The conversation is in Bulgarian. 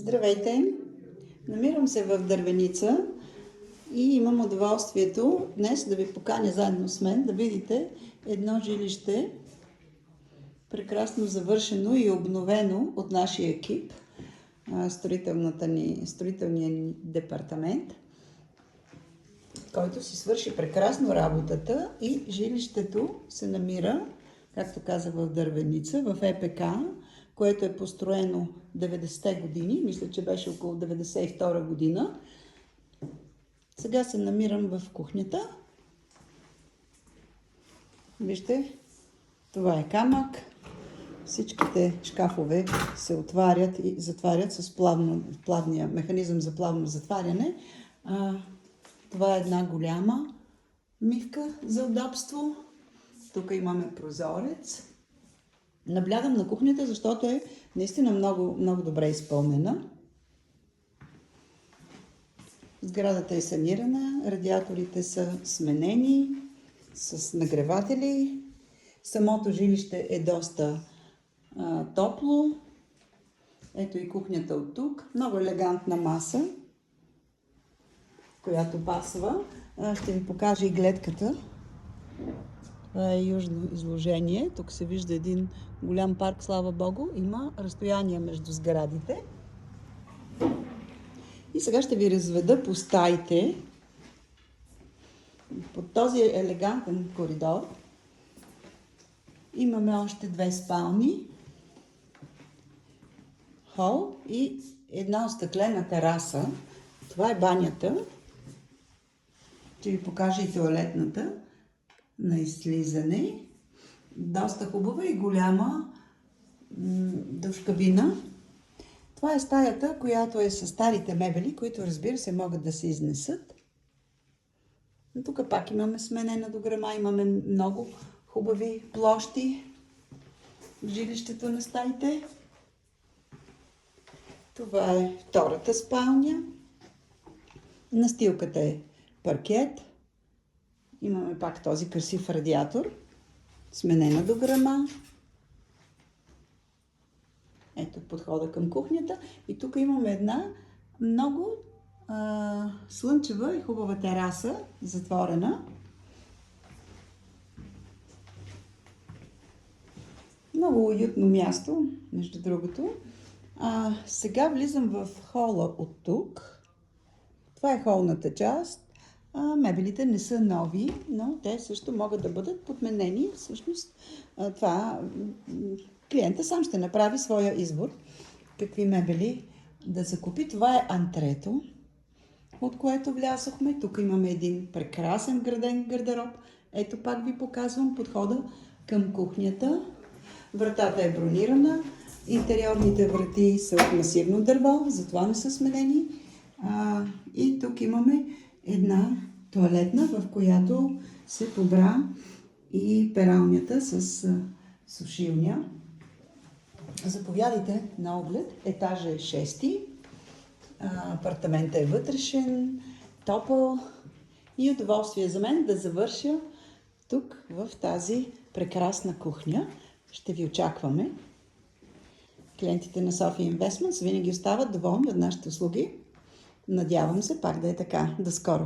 Здравейте! Намирам се в Дървеница и имам удоволствието днес да ви поканя заедно с мен да видите едно жилище, прекрасно завършено и обновено от нашия екип, строителния ни департамент, който си свърши прекрасно работата, и жилището се намира, както казах, в Дървеница, в ЕПК, което е построено 90-те години, мисля, че беше около 92 година. Сега се намирам в кухнята. Вижте, това е камък. Всичките шкафове се отварят и затварят с плавния механизъм за плавно затваряне. Това е една голяма мивка за удобство. Тук имаме прозорец. Наблягам на кухнята, защото е наистина много, много добре изпълнена. Сградата е санирана, радиаторите са сменени с нагреватели. Самото жилище е доста топло. Ето и кухнята от тук. Много елегантна маса, която пасва. Ще ви покажа и гледката. Това е южно изложение. Тук се вижда един голям парк, слава Богу. Има разстояние между сградите. И сега ще ви разведа по стаите. По този елегантен коридор имаме още две спални, хол и една остъклена тераса. Това е банята. Ще ви покажа и тоалетната на излизане. Доста хубава и голяма душ-кабина. Това е стаята, която е с старите мебели, които, разбира се, могат да се изнесат. Тук пак имаме сменена дограма, имаме много хубави площи в жилището на стаите. Това е втората спалня. Настилката е паркет. Имаме пак този красив радиатор. Сменена дограма. Ето подхода към кухнята. И тук имаме една много слънчева и хубава тераса, затворена. Много уютно място, между другото. Сега влизам в хола от тук. Това е холната част. Мебелите не са нови, но те също могат да бъдат подменени. Всъщност това клиента сам ще направи своя избор какви мебели да закупи. Това е антрето, от което влязохме. Тук имаме един прекрасен граден гардероб. Ето пак ви показвам подхода към кухнята. Вратата е бронирана. Интериорните врати са от масивно дърво, затова не са сменени. И тук имаме една тоалетна, в която се побра и пералнята с сушилня. Заповядайте на оглед. Етажа е 6. Апартаментът е вътрешен, топъл и удоволствие за мен да завърша тук в тази прекрасна кухня. Ще ви очакваме. Клиентите на София Investments винаги остават доволни от нашите услуги. Надявам се пак да е така. До скоро!